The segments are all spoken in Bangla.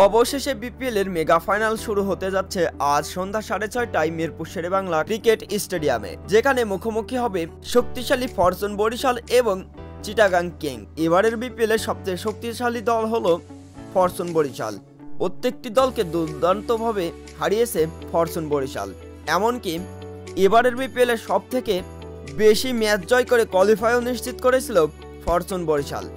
অবশেষে বিপিএল এর মেগা ফাইনাল শুরু হতে যাচ্ছে আজ সন্ধ্যা 6:30টায় মিরপুর শেরেবাংলা ক্রিকেট স্টেডিয়ামে, যেখানে মুখোমুখি হবে শক্তিশালী ফরচুন বরিশাল এবং চিটাগাং কিং। এবারের বিপিএল এর সবচেয়ে শক্তিশালী দল হলো ফরচুন বরিশাল। প্রত্যেকটি দলকে দুর্দান্তভাবে হারিয়েছে ফরচুন বরিশাল। এমনকি এবারের বিপিএল এর সব থেকে বেশি ম্যাচ জয় করে কোয়ালিফাইও নিশ্চিত করেছিল ফরচুন বরিশাল।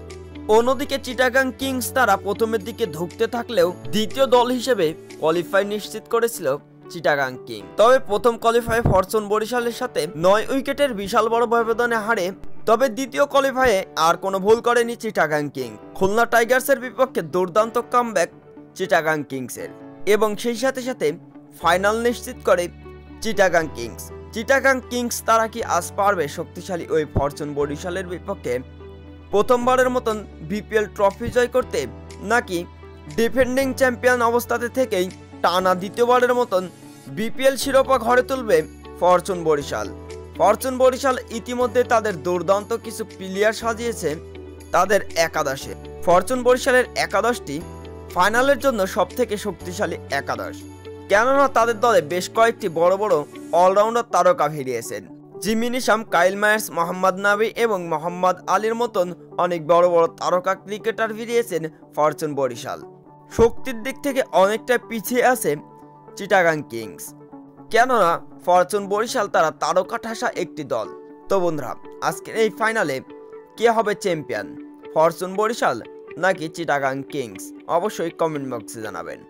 অন্যদিকে চিটাগাং কিংস তারা প্রথমের দিকে ধুঁকতে থাকলেও দ্বিতীয় দল হিসেবে কোয়ালিফাই নিশ্চিত করেছিল চিটাগাং কিং। তবে প্রথম কোয়ালিফাই ফরচুন বরিশালের সাথে 9 উইকেটের বিশাল বড় ব্যবধানে হারে। তবে দ্বিতীয় কোয়ালিফাইয়ে আর কোনো ভুল করেনি চিটাগাং কিং। খুলনা টাইগার্সের বিপক্ষে দুর্দান্ত কামব্যাক চিটাগাং কিংসের, এবং সেই সাথে সাথে ফাইনাল নিশ্চিত করে চিটাগাং কিংস। চিটাগাং কিংস তারা কি আজ পারবে শক্তিশালী ওই ফরচুন বরিশালের বিপক্ষে প্রথমবারের মতন বিপিএল ট্রফি জয় করতে, নাকি ডিফেন্ডিং চ্যাম্পিয়ন অবস্থাতে থেকেই টানা দ্বিতীয়বারের মতন বিপিএল শিরোপা ঘরে তুলবে ফরচুন বরিশাল? ফরচুন বরিশাল ইতিমধ্যে তাদের দুর্দান্ত কিছু প্লেয়ার সাজিয়েছে তাদের একাদশে। ফরচুন বরিশালের একাদশটি ফাইনালের জন্য সবথেকে শক্তিশালী একাদশ, কেননা তাদের দলে বেশ কয়েকটি বড় বড় অলরাউন্ডার তারকা ভিড়িয়েছেন। Jimmy Neesham, Kyle Mayers, Mohammad Nabi এবং মোহাম্মদ আলীর মতন অনেক বড় বড় তারকা ক্রিকেটার ভিড়িয়েছেন ফরচুন বরিশাল। শক্তির দিক থেকে অনেকটা পিছিয়ে আছে চিটাগাং কিংস, কেননা ফরচুন বরিশাল তারা তারকা ঠাসা একটি দল। তো বন্ধুরা, আজকের এই ফাইনালে কে হবে চ্যাম্পিয়ন, ফরচুন বরিশাল নাকি চিটাগাং কিংস? অবশ্যই কমেন্ট বক্সে জানাবেন।